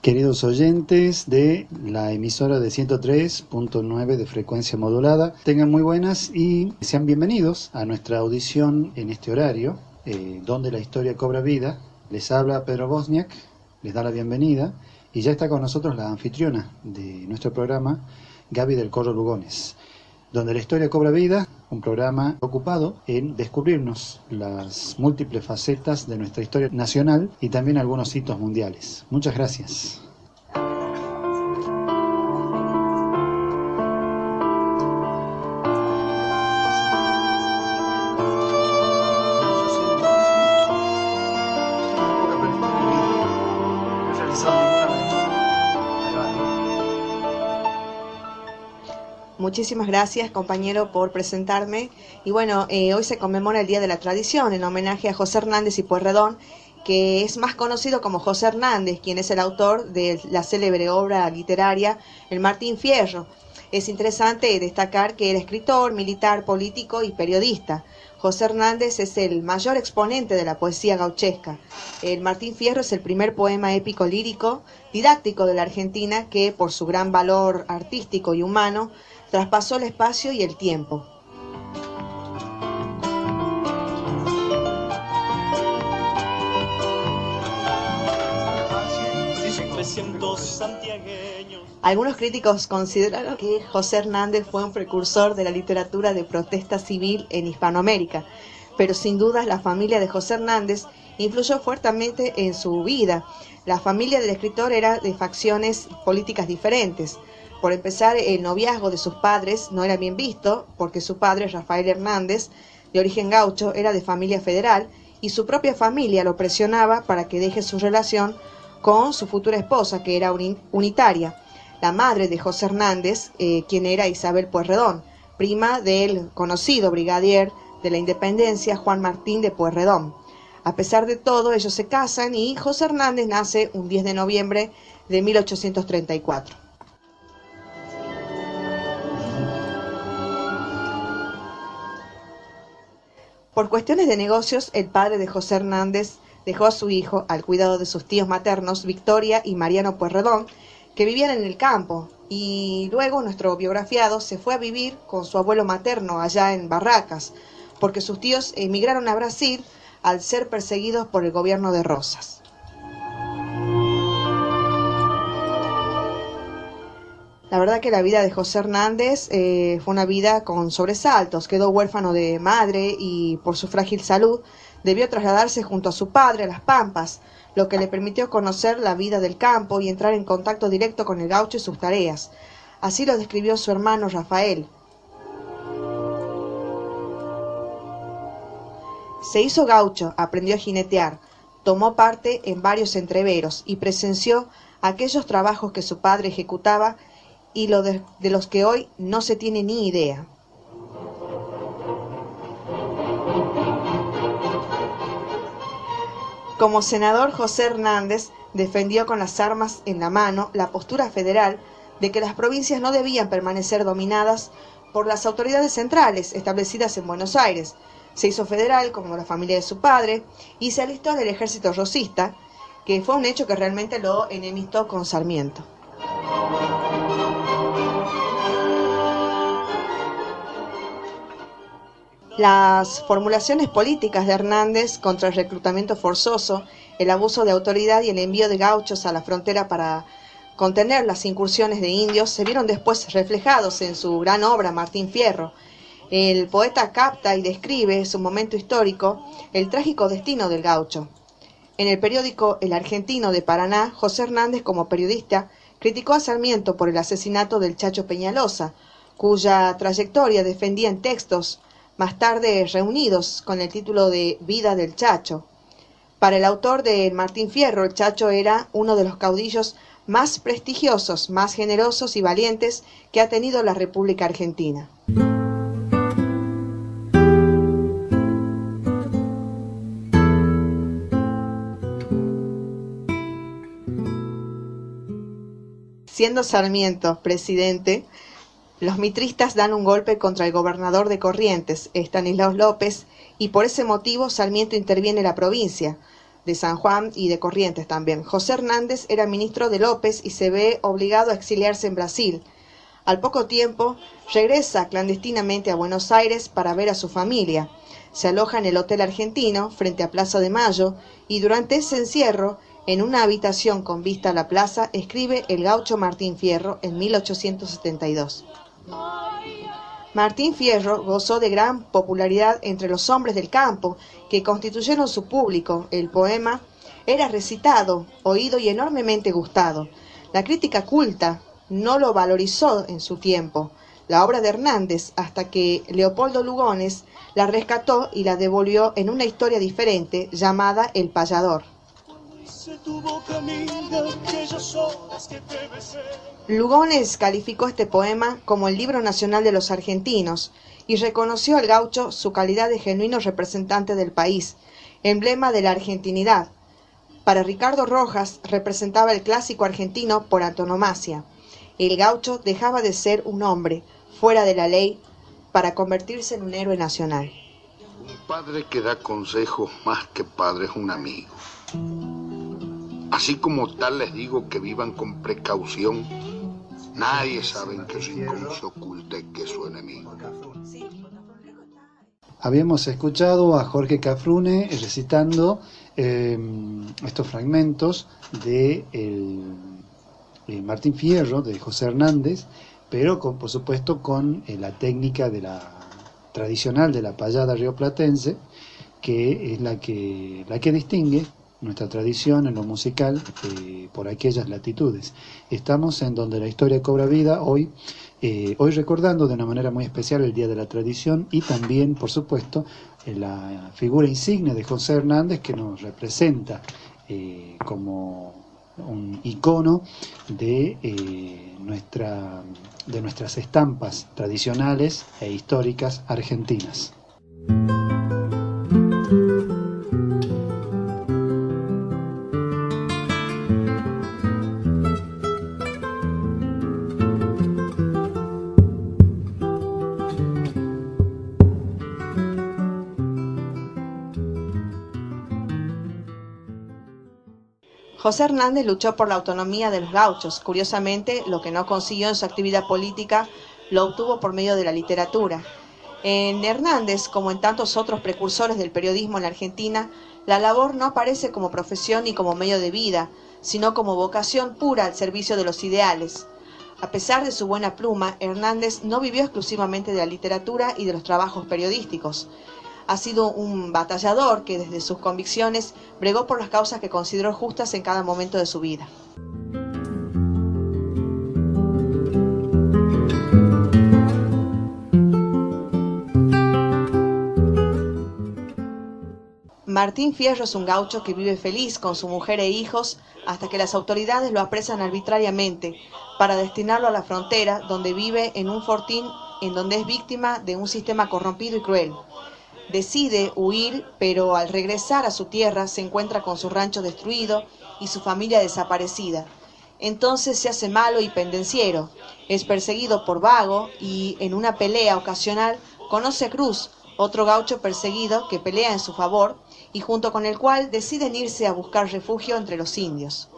Queridos oyentes de la emisora de 103.9 de frecuencia modulada, tengan muy buenas y sean bienvenidos a nuestra audición en este horario, donde la historia cobra vida. Les habla Pedro Bosniak, les da la bienvenida y ya está con nosotros la anfitriona de nuestro programa, Gaby del Corro Lugones, donde la historia cobra vida, un programa ocupado en descubrirnos las múltiples facetas de nuestra historia nacional y también algunos hitos mundiales. Muchas gracias. Muchísimas gracias, compañero, por presentarme. Y bueno, hoy se conmemora el Día de la Tradición en homenaje a José Hernández y Pueyrredón, que es más conocido como José Hernández, quien es el autor de la célebre obra literaria El Martín Fierro. Es interesante destacar que era escritor, militar, político y periodista. José Hernández es el mayor exponente de la poesía gauchesca. El Martín Fierro es el primer poema épico lírico didáctico de la Argentina que, por su gran valor artístico y humano, traspasó el espacio y el tiempo. Algunos críticos consideraron que José Hernández fue un precursor de la literatura de protesta civil en Hispanoamérica, pero sin duda la familia de José Hernández influyó fuertemente en su vida. La familia del escritor era de facciones políticas diferentes. Por empezar, el noviazgo de sus padres no era bien visto, porque su padre, Rafael Hernández, de origen gaucho, era de familia federal, y su propia familia lo presionaba para que deje su relación con su futura esposa, que era unitaria, la madre de José Hernández, quien era Isabel Pueyrredón, prima del conocido brigadier de la Independencia, Juan Martín de Pueyrredón. A pesar de todo, ellos se casan y José Hernández nace un 10 de noviembre de 1834. Por cuestiones de negocios, el padre de José Hernández dejó a su hijo al cuidado de sus tíos maternos, Victoria y Mariano Pueyrredón, que vivían en el campo, y luego nuestro biografiado se fue a vivir con su abuelo materno allá en Barracas, porque sus tíos emigraron a Brasil al ser perseguidos por el gobierno de Rosas. La verdad que la vida de José Hernández fue una vida con sobresaltos. Quedó huérfano de madre y por su frágil salud debió trasladarse junto a su padre a Las Pampas, lo que le permitió conocer la vida del campo y entrar en contacto directo con el gaucho y sus tareas. Así lo describió su hermano Rafael. Se hizo gaucho, aprendió a jinetear, tomó parte en varios entreveros y presenció aquellos trabajos que su padre ejecutaba y de los que hoy no se tiene ni idea. Como senador, José Hernández defendió con las armas en la mano la postura federal de que las provincias no debían permanecer dominadas por las autoridades centrales establecidas en Buenos Aires. Se hizo federal, como la familia de su padre, y se alistó en el ejército rosista, que fue un hecho que realmente lo enemistó con Sarmiento. Las formulaciones políticas de Hernández contra el reclutamiento forzoso, el abuso de autoridad y el envío de gauchos a la frontera para contener las incursiones de indios se vieron después reflejados en su gran obra Martín Fierro. El poeta capta y describe su momento histórico, el trágico destino del gaucho. En el periódico El Argentino de Paraná, José Hernández, como periodista, criticó a Sarmiento por el asesinato del Chacho Peñalosa, cuya trayectoria defendía en textos más tarde reunidos con el título de Vida del Chacho. Para el autor de Martín Fierro, el Chacho era uno de los caudillos más prestigiosos, más generosos y valientes que ha tenido la República Argentina. Siendo Sarmiento presidente, los mitristas dan un golpe contra el gobernador de Corrientes, Estanislao López, y por ese motivo Sarmiento interviene en la provincia, de San Juan y de Corrientes también. José Hernández era ministro de López y se ve obligado a exiliarse en Brasil. Al poco tiempo, regresa clandestinamente a Buenos Aires para ver a su familia. Se aloja en el Hotel Argentino, frente a Plaza de Mayo, y durante ese encierro, en una habitación con vista a la plaza, escribe el gaucho Martín Fierro en 1872. Martín Fierro gozó de gran popularidad entre los hombres del campo, que constituyeron su público. El poema era recitado, oído y enormemente gustado. La crítica culta no lo valorizó en su tiempo, la obra de Hernández, hasta que Leopoldo Lugones la rescató y la devolvió en una historia diferente llamada El Payador. Lugones calificó este poema como el libro nacional de los argentinos y reconoció al gaucho su calidad de genuino representante del país, emblema de la argentinidad. Para Ricardo Rojas representaba el clásico argentino por antonomasia. El gaucho dejaba de ser un hombre fuera de la ley para convertirse en un héroe nacional. Un padre que da consejos más que padre es un amigo. Así como tal les digo que vivan con precaución. Nadie sabe en qué rincón se oculta que es su enemigo. Habíamos escuchado a Jorge Cafrune recitando estos fragmentos de Martín Fierro, de José Hernández, pero por supuesto con la técnica de la tradicional de la payada rioplatense, que es la que distingue nuestra tradición en lo musical por aquellas latitudes. Estamos en donde la historia cobra vida hoy recordando de una manera muy especial el Día de la Tradición y también, por supuesto, la figura insignia de José Hernández, que nos representa como un icono de nuestras estampas tradicionales e históricas argentinas. José Hernández luchó por la autonomía de los gauchos. Curiosamente, lo que no consiguió en su actividad política lo obtuvo por medio de la literatura. En Hernández, como en tantos otros precursores del periodismo en la Argentina, la labor no aparece como profesión ni como medio de vida, sino como vocación pura al servicio de los ideales. A pesar de su buena pluma, Hernández no vivió exclusivamente de la literatura y de los trabajos periodísticos. Ha sido un batallador que desde sus convicciones bregó por las causas que consideró justas en cada momento de su vida. Martín Fierro es un gaucho que vive feliz con su mujer e hijos hasta que las autoridades lo apresan arbitrariamente para destinarlo a la frontera, donde vive en un fortín en donde es víctima de un sistema corrompido y cruel. Decide huir, pero al regresar a su tierra se encuentra con su rancho destruido y su familia desaparecida. Entonces se hace malo y pendenciero, es perseguido por vago y en una pelea ocasional conoce a Cruz, otro gaucho perseguido que pelea en su favor y junto con el cual deciden irse a buscar refugio entre los indios.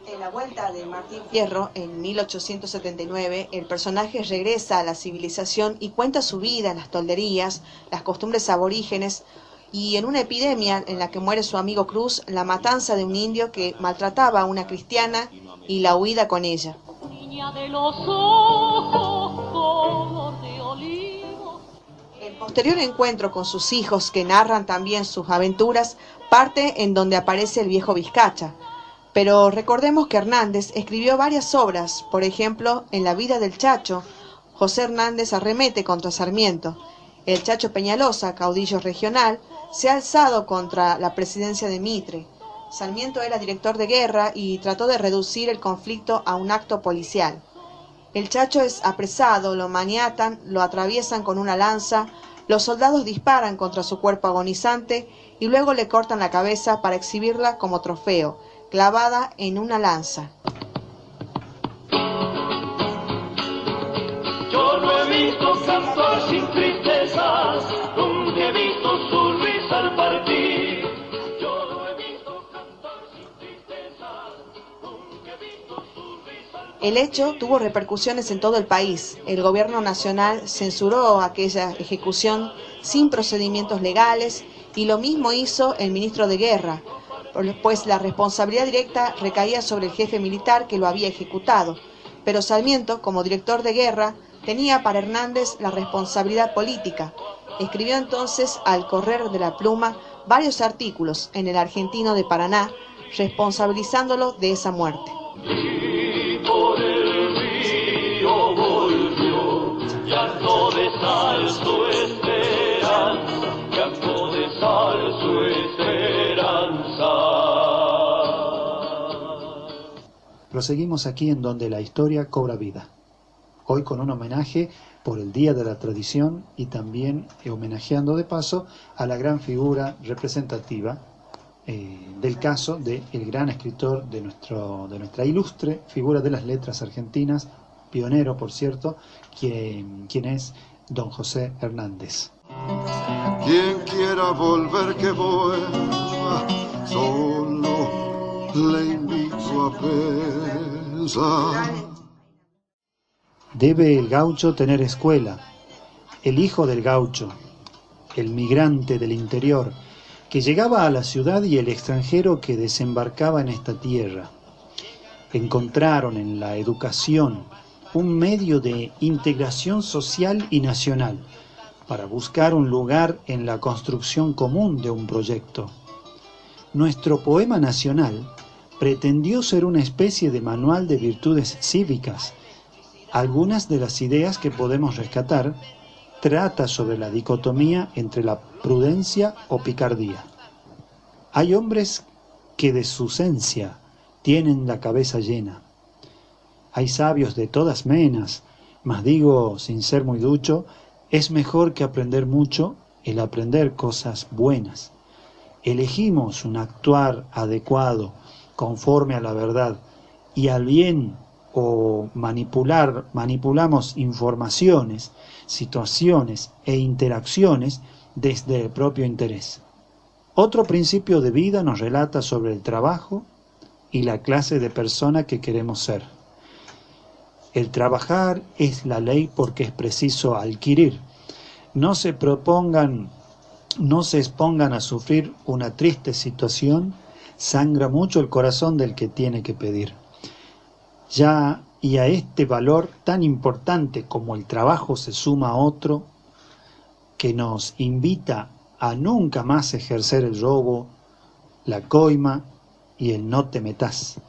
En la vuelta de Martín Fierro, en 1879, el personaje regresa a la civilización y cuenta su vida, las tolderías, las costumbres aborígenes y en una epidemia en la que muere su amigo Cruz, la matanza de un indio que maltrataba a una cristiana y la huida con ella. El posterior encuentro con sus hijos, que narran también sus aventuras, parte en donde aparece el viejo Vizcacha. Pero recordemos que Hernández escribió varias obras, por ejemplo, en la vida del Chacho, José Hernández arremete contra Sarmiento. El Chacho Peñalosa, caudillo regional, se ha alzado contra la presidencia de Mitre. Sarmiento era director de guerra y trató de reducir el conflicto a un acto policial. El Chacho es apresado, lo maniatan, lo atraviesan con una lanza, los soldados disparan contra su cuerpo agonizante y luego le cortan la cabeza para exhibirla como trofeo, clavada en una lanza. Yo no he visto cantar sin tristezas El hecho tuvo repercusiones en todo el país. El gobierno nacional censuró aquella ejecución sin procedimientos legales y lo mismo hizo el ministro de Guerra, pues la responsabilidad directa recaía sobre el jefe militar que lo había ejecutado. Pero Sarmiento, como director de guerra, tenía para Hernández la responsabilidad política. Escribió entonces al correr de la pluma varios artículos en El Argentino de Paraná, responsabilizándolo de esa muerte. Y por el río volvió, llanto de sal su esperanza, llanto de sal su esperanza. Proseguimos aquí en donde la historia cobra vida. Hoy con un homenaje por el Día de la Tradición y también homenajeando de paso a la gran figura representativa del caso del gran escritor de nuestra ilustre figura de las letras argentinas, pionero por cierto, quien es don José Hernández. Quien quiera volver que vuelva, solo le invito a pensar. Debe el gaucho tener escuela, el hijo del gaucho, el migrante del interior, que llegaba a la ciudad y el extranjero que desembarcaba en esta tierra. Encontraron en la educación un medio de integración social y nacional para buscar un lugar en la construcción común de un proyecto. Nuestro poema nacional pretendió ser una especie de manual de virtudes cívicas. Algunas de las ideas que podemos rescatar trata sobre la dicotomía entre la prudencia o picardía. Hay hombres que de su esencia tienen la cabeza llena. Hay sabios de todas menas, mas digo, sin ser muy ducho, es mejor que aprender mucho el aprender cosas buenas. Elegimos un actuar adecuado, conforme a la verdad, y al bien o manipulamos informaciones, situaciones e interacciones desde el propio interés. Otro principio de vida nos relata sobre el trabajo y la clase de persona que queremos ser. El trabajar es la ley porque es preciso adquirir. No se expongan a sufrir una triste situación, sangra mucho el corazón del que tiene que pedir. Ya y a este valor tan importante como el trabajo se suma otro que nos invita a nunca más ejercer el robo, la coima y el no te metas.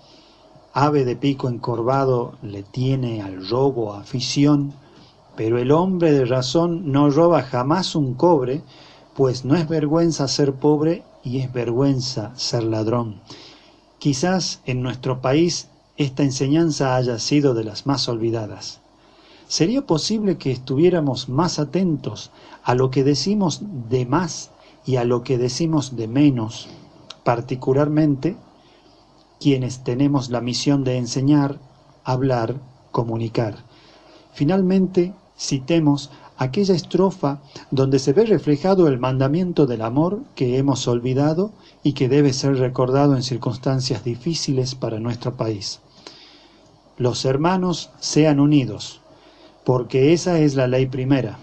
Ave de pico encorvado le tiene al robo afición, pero el hombre de razón no roba jamás un cobre, pues no es vergüenza ser pobre y es vergüenza ser ladrón. Quizás en nuestro país esta enseñanza haya sido de las más olvidadas. ¿Sería posible que estuviéramos más atentos a lo que decimos de más y a lo que decimos de menos, particularmente quienes tenemos la misión de enseñar, hablar, comunicar? Finalmente, citemos aquella estrofa donde se ve reflejado el mandamiento del amor que hemos olvidado y que debe ser recordado en circunstancias difíciles para nuestro país. Los hermanos sean unidos, porque esa es la ley primera.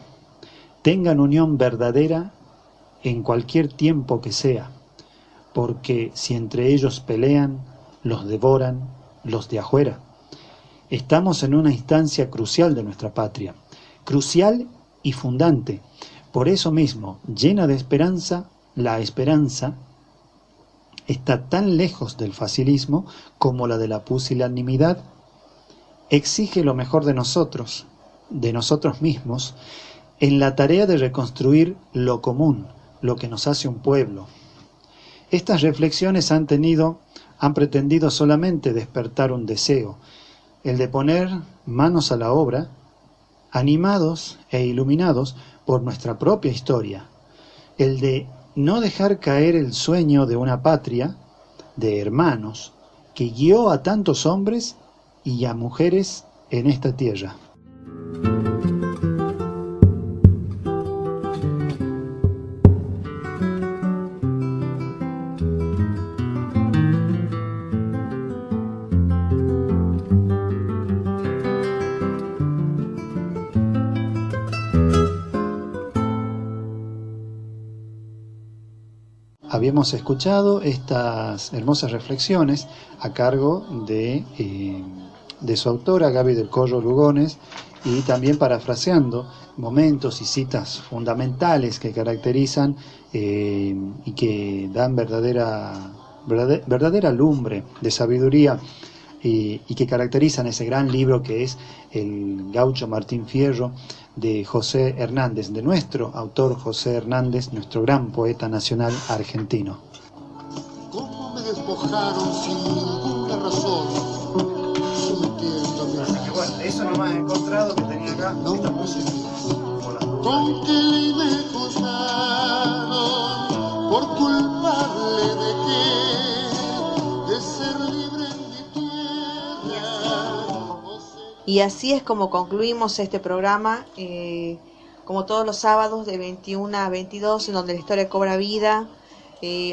Tengan unión verdadera en cualquier tiempo que sea, porque si entre ellos pelean, los devoran los de afuera. Estamos en una instancia crucial de nuestra patria, crucial y fundante. Por eso mismo, llena de esperanza, la esperanza está tan lejos del facilismo como la de la pusilanimidad. Exige lo mejor de nosotros mismos, en la tarea de reconstruir lo común, lo que nos hace un pueblo. Estas reflexiones han pretendido solamente despertar un deseo, el de poner manos a la obra, animados e iluminados por nuestra propia historia, el de no dejar caer el sueño de una patria, de hermanos, que guió a tantos hombres y a mujeres en esta tierra. habíamos escuchado estas hermosas reflexiones a cargo de su autora, Gaby del Corro Lugones, y también parafraseando momentos y citas fundamentales que caracterizan y que dan verdadera lumbre de sabiduría y que caracterizan ese gran libro que es el Gaucho Martín Fierro de José Hernández, de nuestro autor José Hernández, nuestro gran poeta nacional argentino. ¿Cómo me despojaron sin ninguna razón? Así que bueno, eso nomás he encontrado que tenía acá. No, esta música. con que me acusaron por culpable de qué, de ser libre en mi tierra. Y así es como concluimos este programa, como todos los sábados de 21 a 22, en donde la historia cobra vida,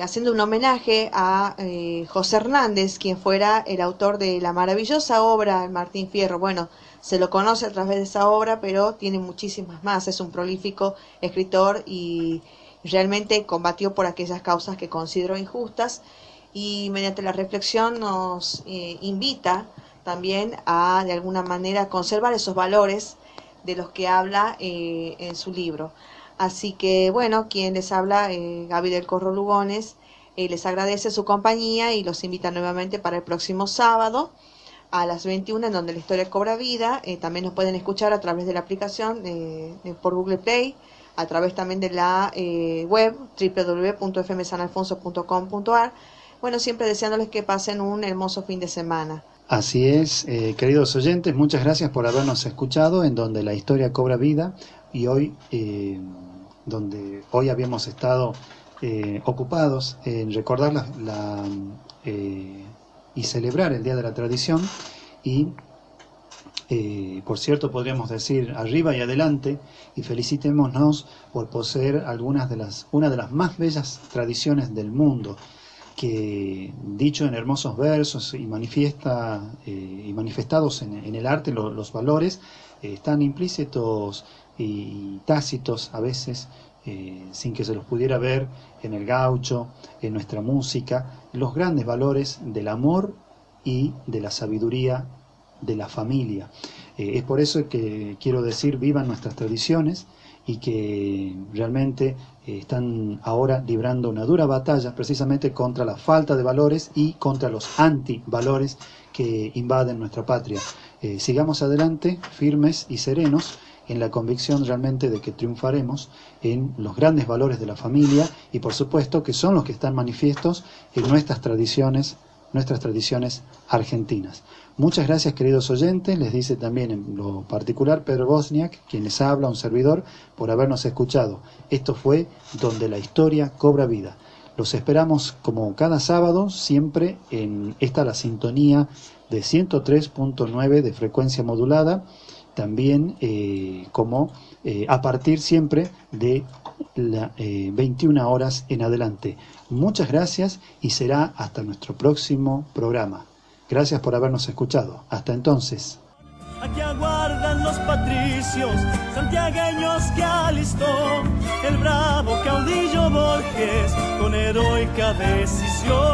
haciendo un homenaje a José Hernández, quien fuera el autor de la maravillosa obra El Martín Fierro. Bueno, se lo conoce a través de esa obra, pero tiene muchísimas más. Es un prolífico escritor y realmente combatió por aquellas causas que consideró injustas, y mediante la reflexión nos invita también a, de alguna manera, conservar esos valores de los que habla en su libro. Así que, bueno, quien les habla, Gaby del Corro Lugones, les agradece su compañía y los invita nuevamente para el próximo sábado a las 21, en donde la historia cobra vida. También nos pueden escuchar a través de la aplicación por Google Play, a través también de la web www.fmsanalfonso.com.ar. Bueno, siempre deseándoles que pasen un hermoso fin de semana. Así es, queridos oyentes, muchas gracias por habernos escuchado en Donde la Historia Cobra Vida, y hoy, donde hoy habíamos estado ocupados en recordar y celebrar el Día de la Tradición, y por cierto podríamos decir arriba y adelante, y felicitémonos por poseer una de las más bellas tradiciones del mundo, que dicho en hermosos versos y manifestados en el arte, los valores están implícitos y tácitos a veces, sin que se los pudiera ver, en el gaucho, en nuestra música, los grandes valores del amor y de la sabiduría de la familia. Es por eso que quiero decir, vivan nuestras tradiciones, y que realmente están ahora librando una dura batalla precisamente contra la falta de valores y contra los antivalores que invaden nuestra patria. Sigamos adelante, firmes y serenos, en la convicción realmente de que triunfaremos en los grandes valores de la familia, y por supuesto que son los que están manifiestos en nuestras tradiciones argentinas. Muchas gracias, queridos oyentes, les dice también en lo particular Pedro Bosniak, quien les habla, un servidor, por habernos escuchado. Esto fue Donde la Historia Cobra Vida. Los esperamos como cada sábado, siempre en la sintonía de 103.9 de frecuencia modulada, también a partir siempre de las 21 horas en adelante. Muchas gracias y será hasta nuestro próximo programa. Gracias por habernos escuchado. Hasta entonces. Aquí aguardan los patricios santiagueños que alistó el bravo caudillo Borges con heroica decisión.